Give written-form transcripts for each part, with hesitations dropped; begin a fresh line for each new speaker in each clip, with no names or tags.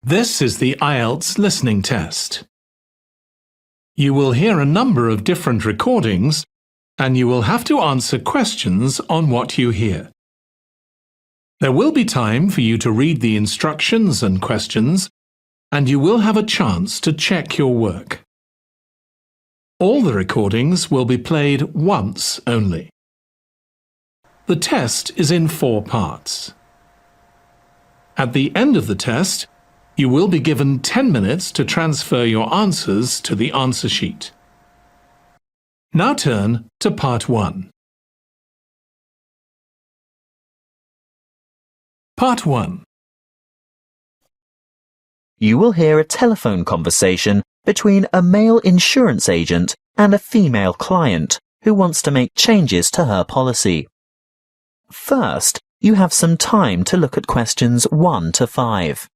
This is the IELTS listening test. You will hear a number of different recordings and you will have to answer questions on what you hear. There will be time for you to read the instructions and questions, and you will have a chance to check your work. All the recordings will be played once only. The test is in 4 parts. At the end of the test, you will be given 10 minutes to transfer your answers to the answer sheet. Now turn to Part 1. Part 1.
You will hear a telephone conversation between a male insurance agent and a female client who wants to make changes to her policy. First, you have some time to look at questions 1 to 5.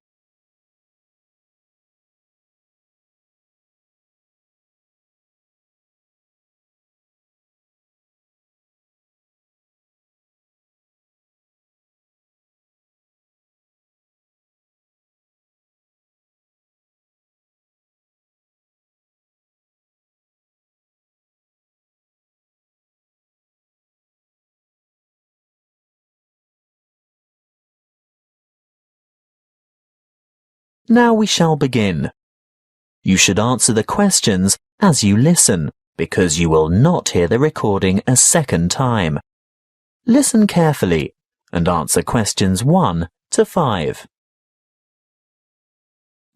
Now we shall begin. You should answer the questions as you listen, because you will not hear the recording a second time. Listen carefully and answer questions 1 to 5.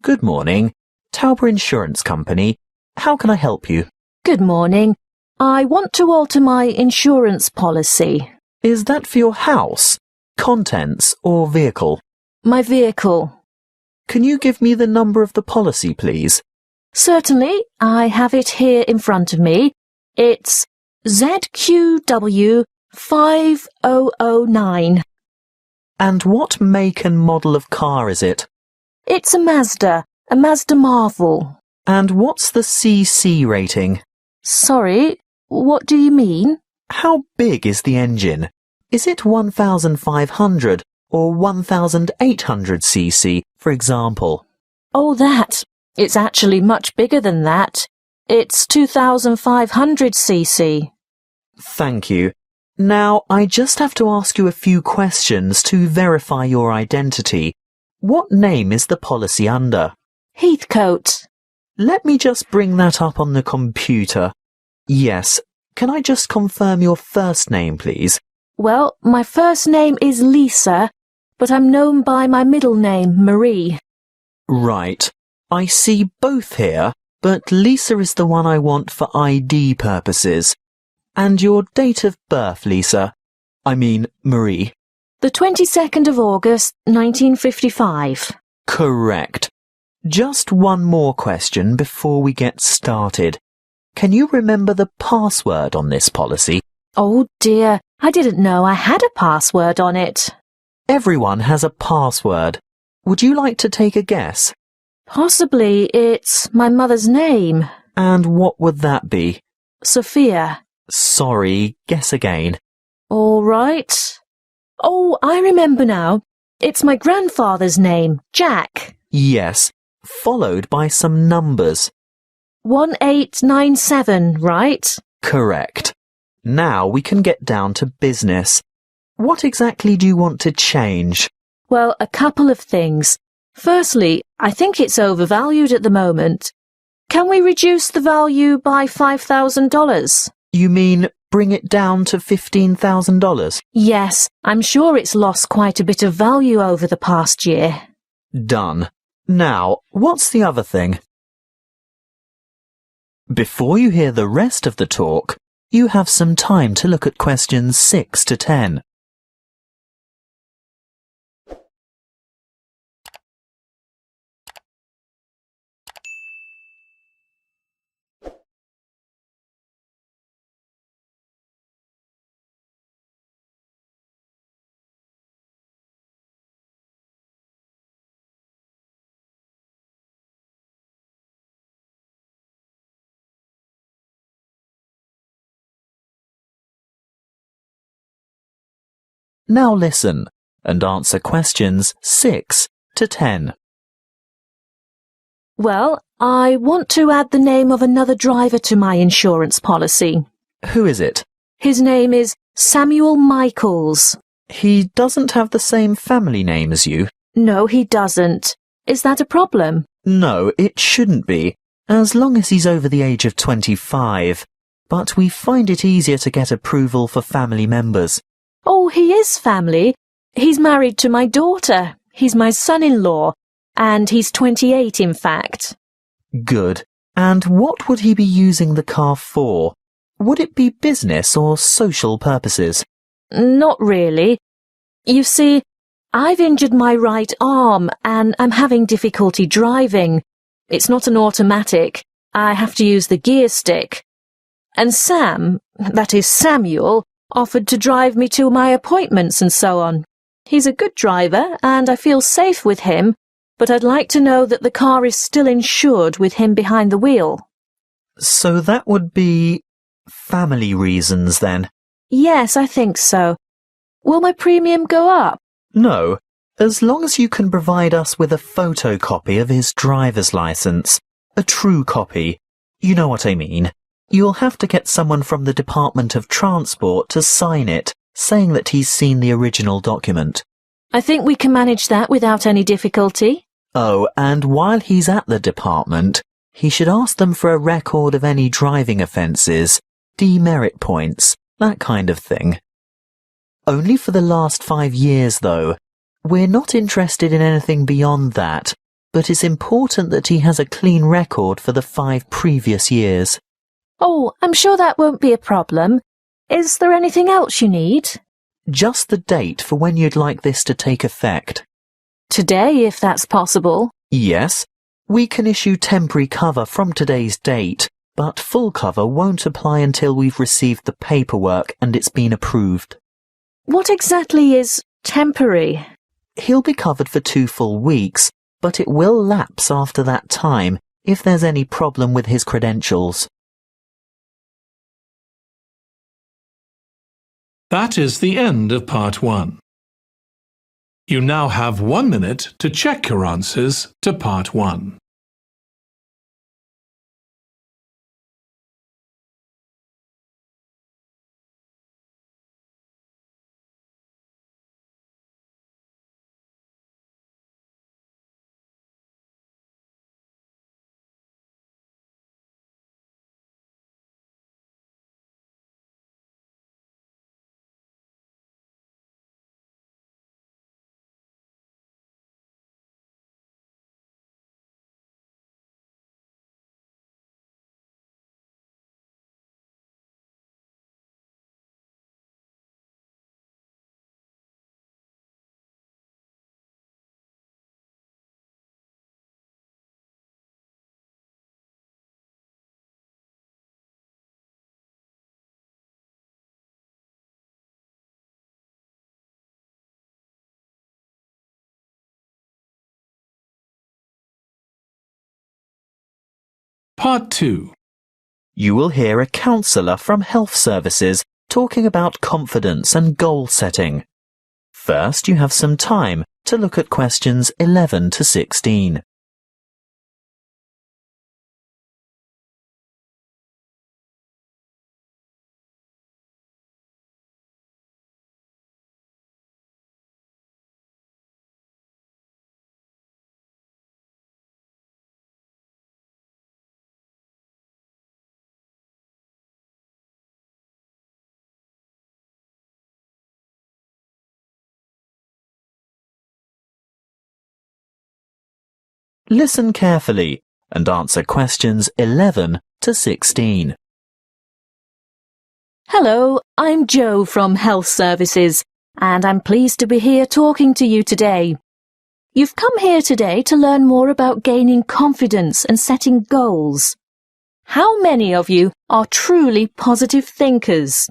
Good morning, Tauber Insurance Company. How can I help you?
Good morning. I want to alter my insurance policy.
Is that for your house, contents or vehicle?
My vehicle.
Can you give me the number of the policy, please?
Certainly, I have it here in front of me. It's ZQW 5009.
And what make and model of car is it?
It's a Mazda Marvel.
And what's the CC rating?
Sorry, what do you mean?
How big is the engine? Is it 1,500 or 1,800 cc, for example?
Oh, that. It's actually much bigger than that. It's 2,500 cc.
Thank you. Now, I just have to ask you a few questions to verify your identity. What name is the policy under?
Heathcote.
Let me just bring that up on the computer. Yes. Can I just confirm your first name, please?
Well, my first name is Lisa, but I'm known by my middle name, Marie.
Right. I see both here, but Lisa is the one I want for ID purposes. And your date of birth, Lisa? I mean, Marie.
The 22nd of August, 1955.
Correct. Just one more question before we get started. Can you remember the password on this policy?
Oh dear, I didn't know I had a password on it.
Everyone has a password. Would you like to take a guess?
Possibly it's my mother's name.
And what would that be?
Sophia.
Sorry, guess again.
All right. Oh, I remember now. It's my grandfather's name, Jack.
Yes, followed by some numbers.
1897, right?
Correct. Now we can get down to business. What exactly do you want to change?
Well, a couple of things. Firstly, I think it's overvalued at the moment. Can we reduce the value by $5,000?
You mean bring it down to $15,000?
Yes, I'm sure it's lost quite a bit of value over the past year.
Done. Now, what's the other thing? Before you hear the rest of the talk, you have some time to look at questions 6 to 10. Now listen and answer questions 6 to 10.
Well, I want to add the name of another driver to my insurance policy.
Who is it?
His name is Samuel Michaels.
He doesn't have the same family name as you.
No, he doesn't. Is that a problem?
No, it shouldn't be, as long as he's over the age of 25. But we find it easier to get approval for family members.
Oh, he is family. He's married to my daughter. He's my son-in-law. And he's 28, in fact.
Good. And what would he be using the car for? Would it be business or social purposes?
Not really. You see, I've injured my right arm and I'm having difficulty driving. It's not an automatic. I have to use the gear stick. And Sam, that is Samuel, offered to drive me to my appointments and so on. He's a good driver and I feel safe with him, but I'd like to know that the car is still insured with him behind the wheel.
So that would be family reasons then?
Yes, I think so. Will my premium go up?
No, as long as you can provide us with a photocopy of his driver's license. A true copy. You know what I mean. You'll have to get someone from the Department of Transport to sign it, saying that he's seen the original document.
I think we can manage that without any difficulty.
Oh, and while he's at the department, he should ask them for a record of any driving offences, demerit points, that kind of thing. Only for the last 5 years, though. We're not interested in anything beyond that, but it's important that he has a clean record for the 5 previous years.
Oh, I'm sure that won't be a problem. Is there anything else you need?
Just the date for when you'd like this to take effect.
Today, if that's possible.
Yes, we can issue temporary cover from today's date, but full cover won't apply until we've received the paperwork and it's been approved.
What exactly is temporary?
He'll be covered for 2 full weeks, but it will lapse after that time if there's any problem with his credentials.
That is the end of part 1. You now have 1 minute to check your answers to part 1. Part 2.
You will hear a counsellor from Health Services talking about confidence and goal setting. First, you have some time to look at questions 11 to 16. Listen carefully and answer questions 11 to 16.
Hello, I'm Jo from Health Services, and I'm pleased to be here talking to you today. You've come here today to learn more about gaining confidence and setting goals. How many of you are truly positive thinkers?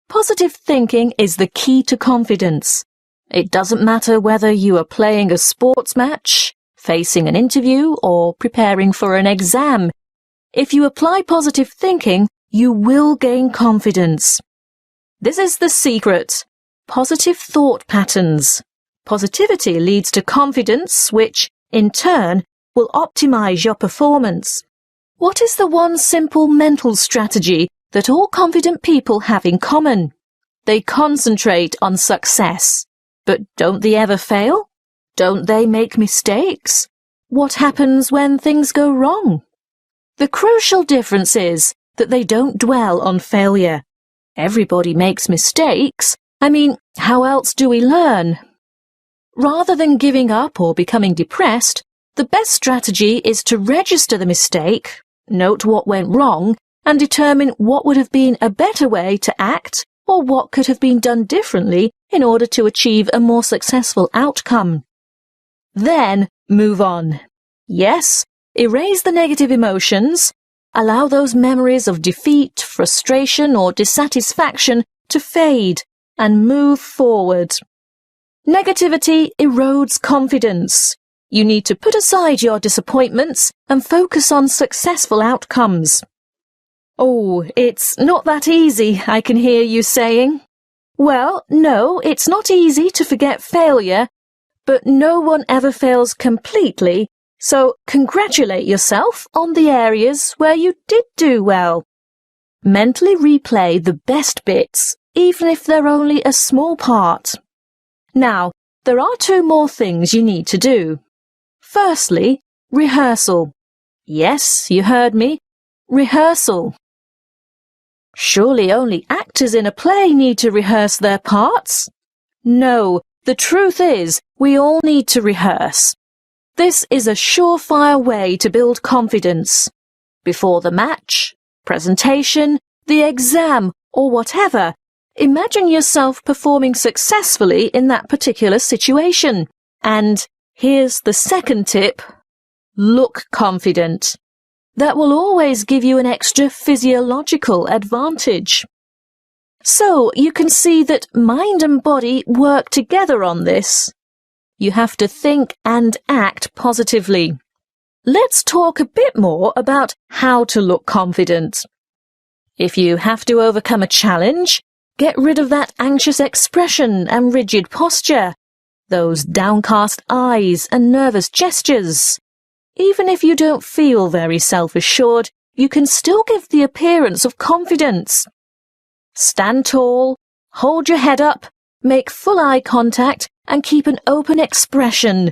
Positive thinking is the key to confidence. It doesn't matter whether you are playing a sports match, facing an interview, or preparing for an exam. If you apply positive thinking, you will gain confidence. This is the secret. Positive thought patterns. Positivity leads to confidence, which, in turn, will optimize your performance. What is the one simple mental strategy that all confident people have in common? They concentrate on success. But don't they ever fail? Don't they make mistakes? What happens when things go wrong? The crucial difference is that they don't dwell on failure. Everybody makes mistakes. How else do we learn? Rather than giving up or becoming depressed, the best strategy is to register the mistake, note what went wrong, and determine what would have been a better way to act or what could have been done differently in order to achieve a more successful outcome. Then move on. Yes, erase the negative emotions. Allow those memories of defeat, frustration, or dissatisfaction to fade and move forward. Negativity erodes confidence. You need to put aside your disappointments and focus on successful outcomes. Oh, it's not that easy, I can hear you saying. Well, no, it's not easy to forget failure, but no one ever fails completely, so congratulate yourself on the areas where you did do well. Mentally replay the best bits, even if they're only a small part. Now, there are 2 more things you need to do. Firstly, rehearsal. Yes, you heard me. Rehearsal. Surely only actors in a play need to rehearse their parts? No, the truth is, we all need to rehearse. This is a surefire way to build confidence. Before the match, presentation, the exam, or whatever, imagine yourself performing successfully in that particular situation. And here's the second tip. Look confident. That will always give you an extra physiological advantage. So you can see that mind and body work together on this. You have to think and act positively. Let's talk a bit more about how to look confident. If you have to overcome a challenge, get rid of that anxious expression and rigid posture, those downcast eyes and nervous gestures. Even if you don't feel very self-assured, you can still give the appearance of confidence. Stand tall, hold your head up, make full eye contact, and keep an open expression.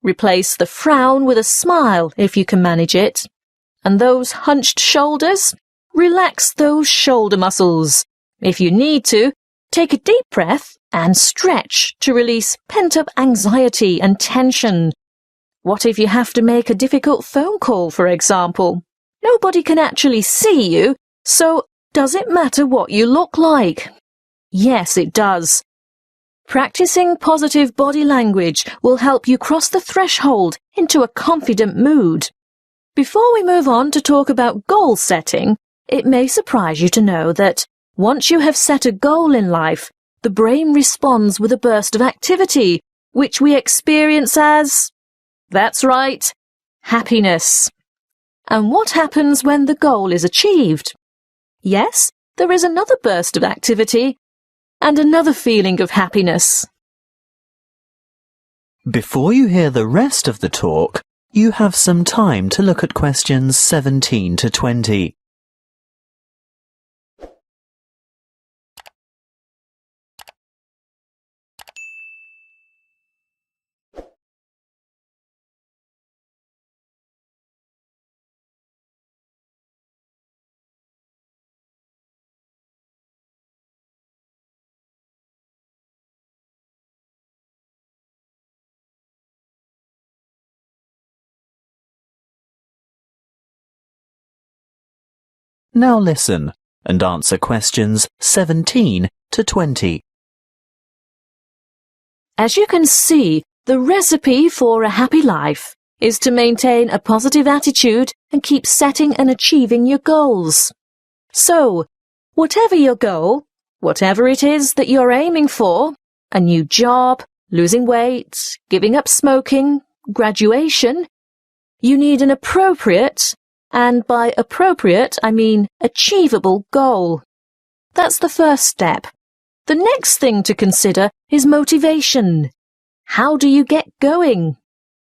Replace the frown with a smile if you can manage it. And those hunched shoulders? Relax those shoulder muscles. If you need to, take a deep breath and stretch to release pent-up anxiety and tension. What if you have to make a difficult phone call, for example? Nobody can actually see you, so does it matter what you look like? Yes, it does. Practicing positive body language will help you cross the threshold into a confident mood. Before we move on to talk about goal setting, it may surprise you to know that once you have set a goal in life, the brain responds with a burst of activity, which we experience as... That's right, happiness. And what happens when the goal is achieved? Yes, there is another burst of activity and another feeling of happiness.
Before you hear the rest of the talk, you have some time to look at questions 17 to 20. Now listen and answer questions 17 to 20.
As you can see, the recipe for a happy life is to maintain a positive attitude and keep setting and achieving your goals. So, whatever your goal, whatever it is that you're aiming for, a new job, losing weight, giving up smoking, graduation, you need an appropriate, and by appropriate I mean achievable goal. That's the first step. The next thing to consider is motivation. How do you get going?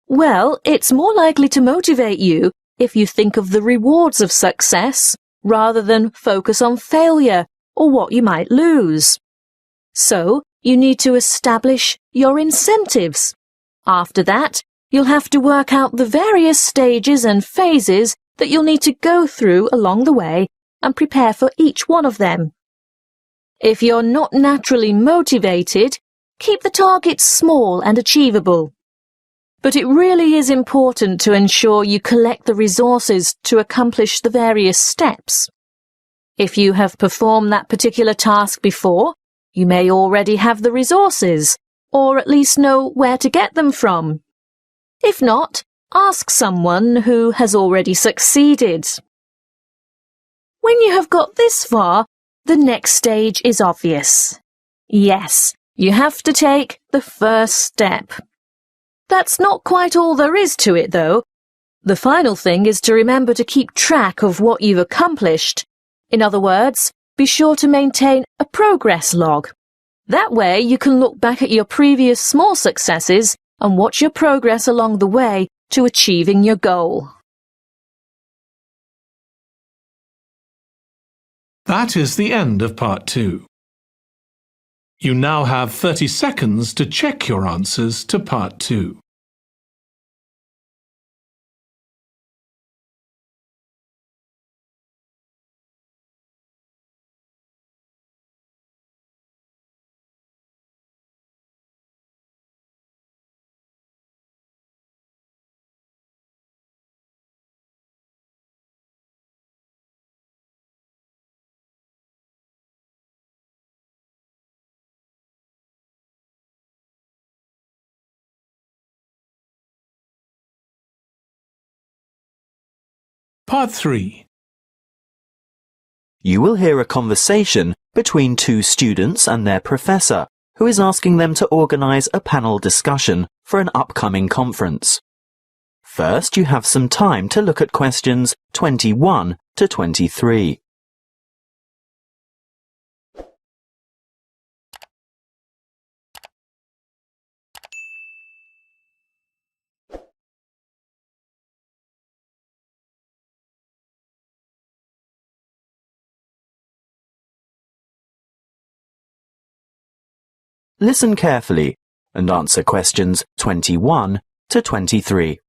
Well, it's more likely to motivate you if you think of the rewards of success rather than focus on failure or what you might lose. So, you need to establish your incentives. After that, you'll have to work out the various stages and phases that you'll need to go through along the way and prepare for each one of them. If you're not naturally motivated, keep the targets small and achievable. But it really is important to ensure you collect the resources to accomplish the various steps. If you have performed that particular task before, you may already have the resources, or at least know where to get them from. If not, ask someone who has already succeeded. When you have got this far, the next stage is obvious. Yes, you have to take the first step. That's not quite all there is to it, though. The final thing is to remember to keep track of what you've accomplished. In other words, be sure to maintain a progress log. That way you can look back at your previous small successes and watch your progress along the way to achieving your goal.
That is the end of part 2. You now have 30 seconds to check your answers to part 2. Part 3.
You will hear a conversation between two students and their professor, who is asking them to organise a panel discussion for an upcoming conference. First, you have some time to look at questions 21 to 23. Listen carefully and answer questions 21 to 23.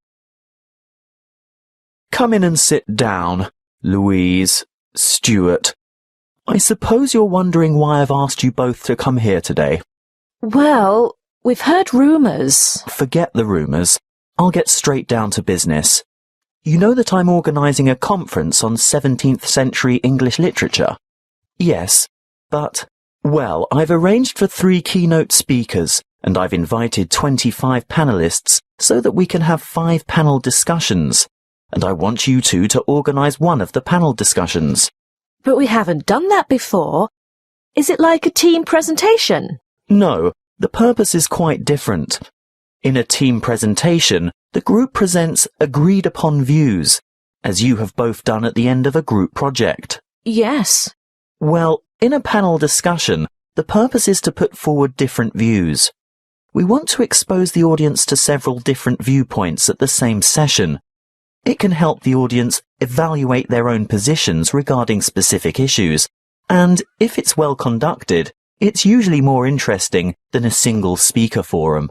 Come in and sit down, Louise, Stuart. I suppose you're wondering why I've asked you both to come here today.
Well, we've heard rumours.
Forget the rumours. I'll get straight down to business. You know that I'm organising a conference on 17th century English literature? Yes, but... Well, I've arranged for 3 keynote speakers, and I've invited 25 panelists so that we can have 5 panel discussions. And I want you two to organise one of the panel discussions.
But we haven't done that before. Is it like a team presentation?
No, the purpose is quite different. In a team presentation, the group presents agreed-upon views, as you have both done at the end of a group project.
Yes.
Well, in a panel discussion, the purpose is to put forward different views. We want to expose the audience to several different viewpoints at the same session. It can help the audience evaluate their own positions regarding specific issues, and if it's well conducted, it's usually more interesting than a single speaker forum.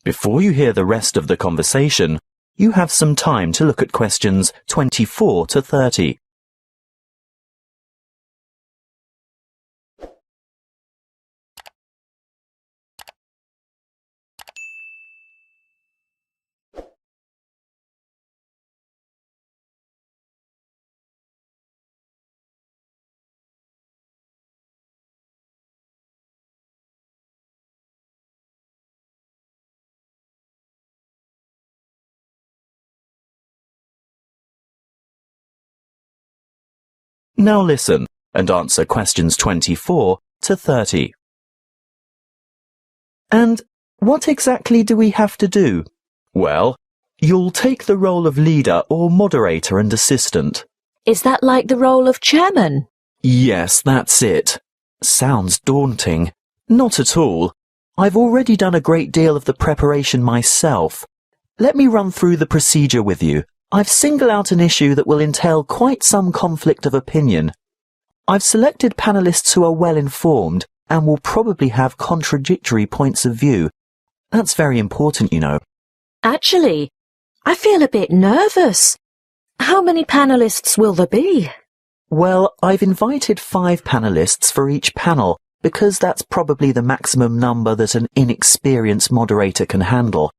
Before you hear the rest of the conversation, you have some time to look at questions 24 to 30. Now listen and answer questions 24 to 30. And what exactly do we have to do? Well, you'll take the role of leader or moderator and assistant.
Is that like the role of chairman?
Yes, that's it. Sounds daunting. Not at all. I've already done a great deal of the preparation myself. Let me run through the procedure with you. I've singled out an issue that will entail quite some conflict of opinion. I've selected panelists who are well informed and will probably have contradictory points of view. That's very important, you know.
Actually, I feel a bit nervous. How many panelists will there be?
Well, I've invited 5 panelists for each panel because that's probably the maximum number that an inexperienced moderator can handle.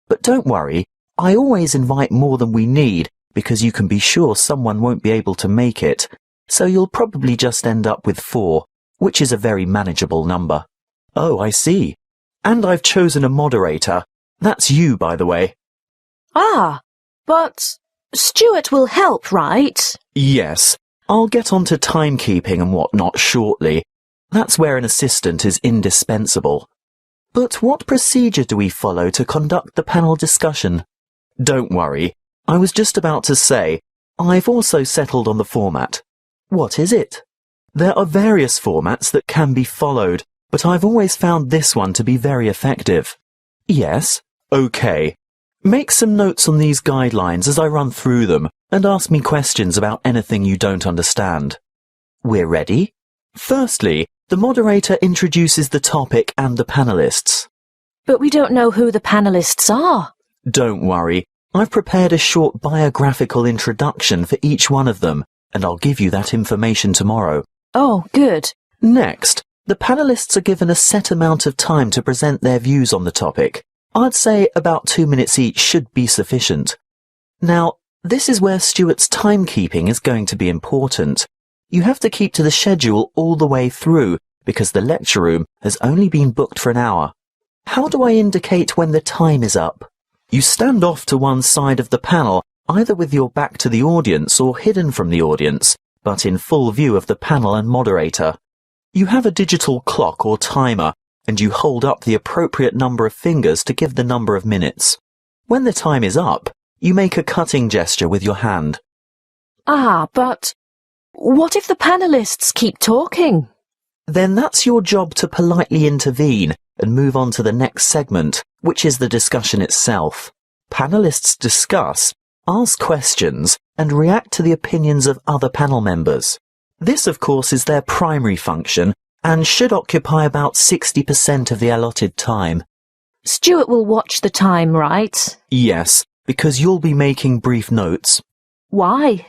But don't worry, I always invite more than we need because you can be sure someone won't be able to make it. So you'll probably just end up with 4, which is a very manageable number. Oh, I see. And I've chosen a moderator. That's you, by the way.
Ah, but Stuart will help, right?
Yes. I'll get on to timekeeping and whatnot shortly. That's where an assistant is indispensable. But what procedure do we follow to conduct the panel discussion? Don't worry. I was just about to say, I've also settled on the format. What is it? There are various formats that can be followed, but I've always found this one to be very effective. Yes? Okay. Make some notes on these guidelines as I run through them and ask me questions about anything you don't understand. We're ready? Firstly, the moderator introduces the topic and the panelists.
But we don't know who the panelists are.
Don't worry. I've prepared a short biographical introduction for each one of them, and I'll give you that information tomorrow.
Oh, good.
Next, the panelists are given a set amount of time to present their views on the topic. I'd say about 2 minutes each should be sufficient. Now, this is where Stuart's timekeeping is going to be important. You have to keep to the schedule all the way through because the lecture room has only been booked for an hour. How do I indicate when the time is up? You stand off to one side of the panel, either with your back to the audience or hidden from the audience, but in full view of the panel and moderator. You have a digital clock or timer, and you hold up the appropriate number of fingers to give the number of minutes. When the time is up, you make a cutting gesture with your hand.
Ah, but what if the panelists keep talking?
Then that's your job to politely intervene and move on to the next segment, which is the discussion itself. Panelists discuss, ask questions, and react to the opinions of other panel members. This, of course, is their primary function and should occupy about 60% of the allotted time.
Stuart will watch the time, right?
Yes, because you'll be making brief notes.
Why?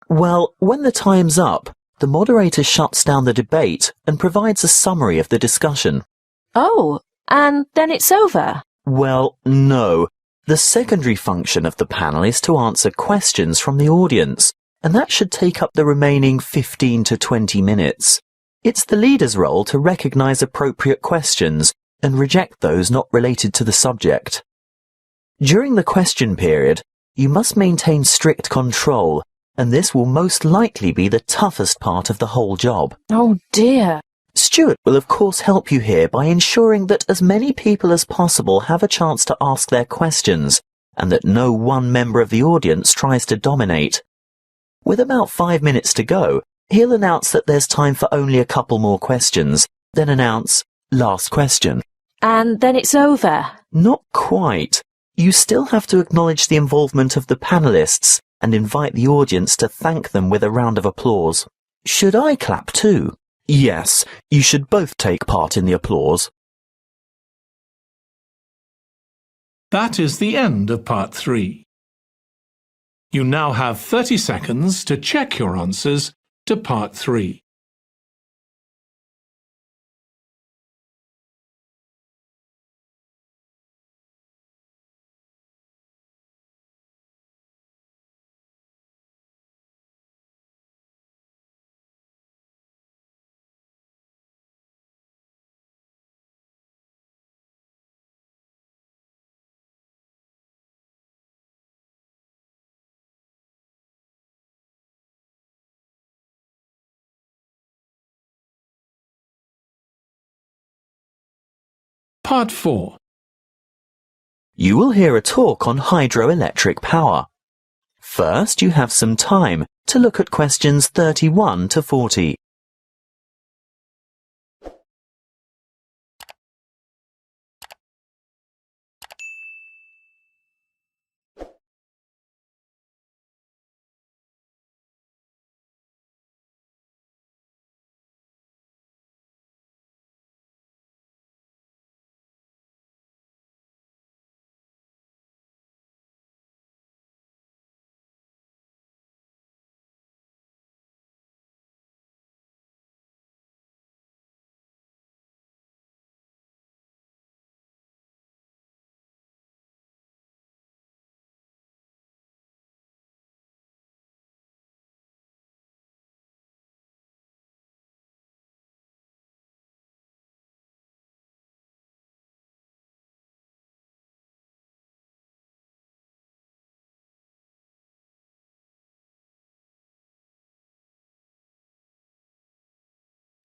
Well, when the time's up, the moderator shuts down the debate and provides a summary of the discussion.
Oh, and then it's over?
Well, no. The secondary function of the panel is to answer questions from the audience, and that should take up the remaining 15 to 20 minutes. It's the leader's role to recognise appropriate questions and reject those not related to the subject. During the question period, you must maintain strict control, and this will most likely be the toughest part of the whole job.
Oh dear.
Stuart will of course help you here by ensuring that as many people as possible have a chance to ask their questions, and that no one member of the audience tries to dominate. With about 5 minutes to go, he'll announce that there's time for only a couple more questions, then announce, last question.
And then it's over?
Not quite. You still have to acknowledge the involvement of the panelists and invite the audience to thank them with a round of applause. Should I clap too? Yes, you should both take part in the applause.
That is the end of part 3. You now have 30 seconds to check your answers to part 3. Part 4.
You will hear a talk on hydroelectric power. First, you have some time to look at questions 31 to 40.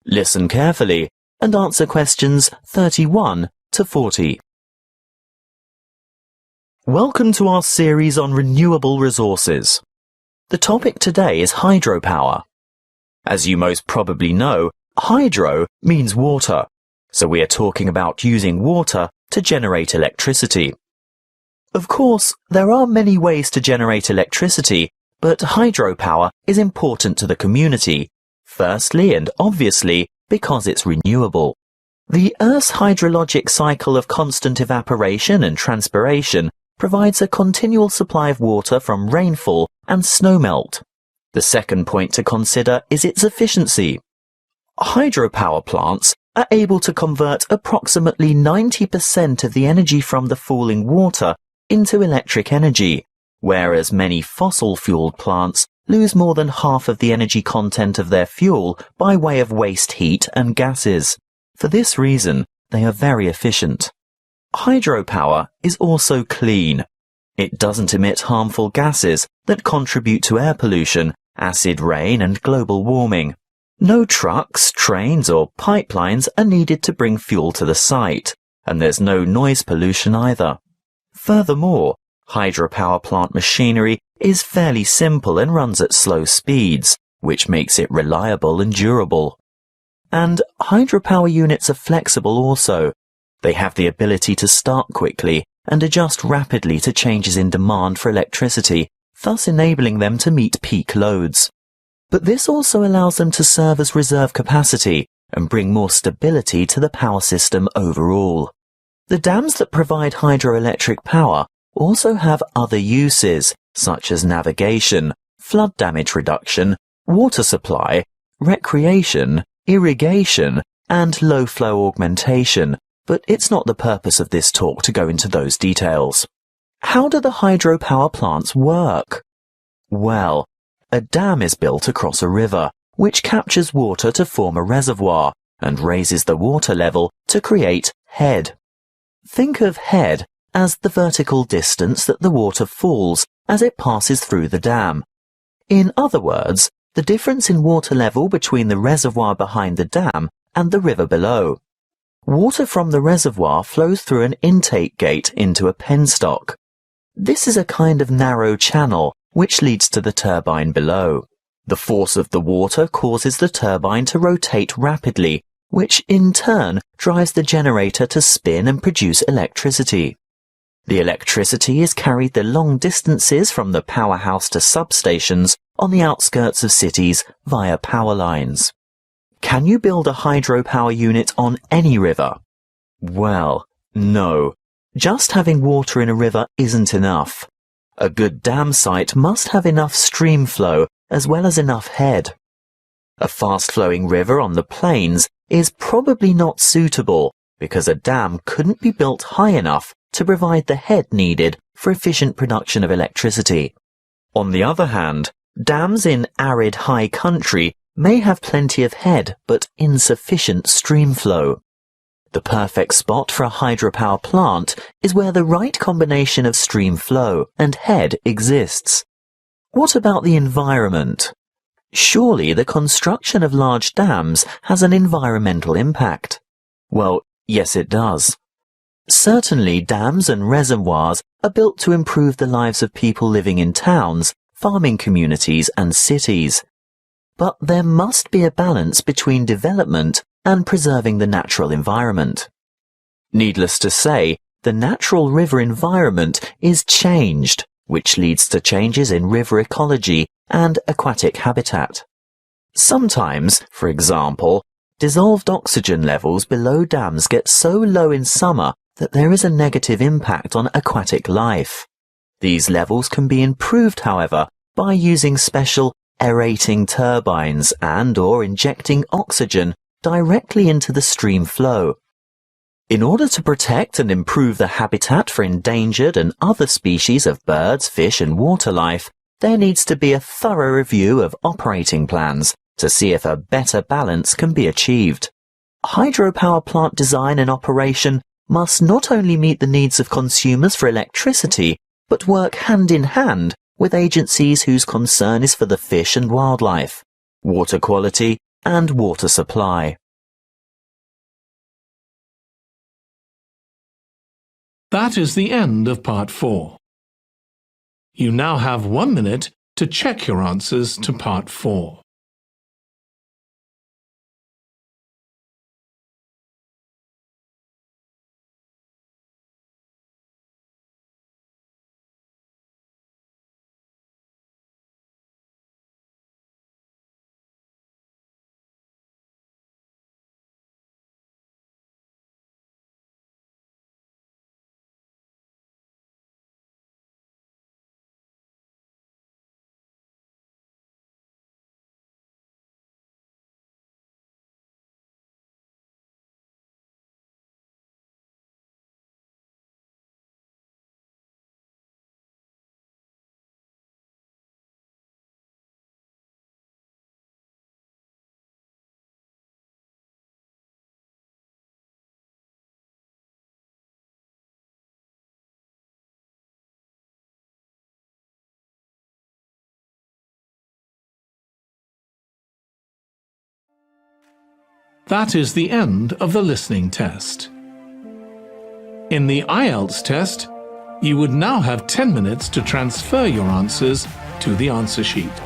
Listen carefully and answer questions 31 to 40. Welcome to our series on renewable resources. The topic today is hydropower. As you most probably know, hydro means water, so we are talking about using water to generate electricity. Of course, there are many ways to generate electricity, but hydropower is important to the community, firstly and obviously because it's renewable. The Earth's hydrologic cycle of constant evaporation and transpiration provides a continual supply of water from rainfall and snowmelt. The second point to consider is its efficiency. Hydropower plants are able to convert approximately 90% of the energy from the falling water into electric energy, whereas many fossil-fueled plants lose more than half of the energy content of their fuel by way of waste heat and gases. For this reason, they are very efficient. Hydropower is also clean. It doesn't emit harmful gases that contribute to air pollution, acid rain and global warming. No trucks, trains or pipelines are needed to bring fuel to the site, and there's no noise pollution either. Furthermore, hydropower plant machinery is fairly simple and runs at slow speeds, which makes it reliable and durable. And hydropower units are flexible also. They have the ability to start quickly and adjust rapidly to changes in demand for electricity, thus enabling them to meet peak loads. But this also allows them to serve as reserve capacity and bring more stability to the power system overall. The dams that provide hydroelectric power also have other uses, such as navigation, flood damage reduction, water supply, recreation, irrigation, and low-flow augmentation, but it's not the purpose of this talk to go into those details. How do the hydropower plants work? Well, a dam is built across a river, which captures water to form a reservoir and raises the water level to create head. Think of head as the vertical distance that the water falls as it passes through the dam. In other words, the difference in water level between the reservoir behind the dam and the river below. Water from the reservoir flows through an intake gate into a penstock. This is a kind of narrow channel which leads to the turbine below. The force of the water causes the turbine to rotate rapidly, which in turn drives the generator to spin and produce electricity. The electricity is carried the long distances from the powerhouse to substations on the outskirts of cities via power lines. Can you build a hydropower unit on any river? Well, no. Just having water in a river isn't enough. A good dam site must have enough stream flow as well as enough head. A fast-flowing river on the plains is probably not suitable because a dam couldn't be built high enough to provide the head needed for efficient production of electricity. On the other hand, dams in arid high country may have plenty of head but insufficient stream flow. The perfect spot for a hydropower plant is where the right combination of stream flow and head exists. What about the environment? Surely the construction of large dams has an environmental impact. Well, yes it does. Certainly dams and reservoirs are built to improve the lives of people living in towns, farming communities and cities. But there must be a balance between development and preserving the natural environment. Needless to say, the natural river environment is changed, which leads to changes in river ecology and aquatic habitat. Sometimes, for example, dissolved oxygen levels below dams get so low in summer that there is a negative impact on aquatic life. These levels can be improved, however, by using special aerating turbines and/or injecting oxygen directly into the stream flow. In order to protect and improve the habitat for endangered and other species of birds, fish and water life, there needs to be a thorough review of operating plans to see if a better balance can be achieved. Hydropower plant design and operation must not only meet the needs of consumers for electricity, but work hand in hand with agencies whose concern is for the fish and wildlife, water quality, and water supply.
That is the end of Part 4. You now have 1 minute to check your answers to Part 4. That is the end of the listening test. In the IELTS test, you would now have 10 minutes to transfer your answers to the answer sheet.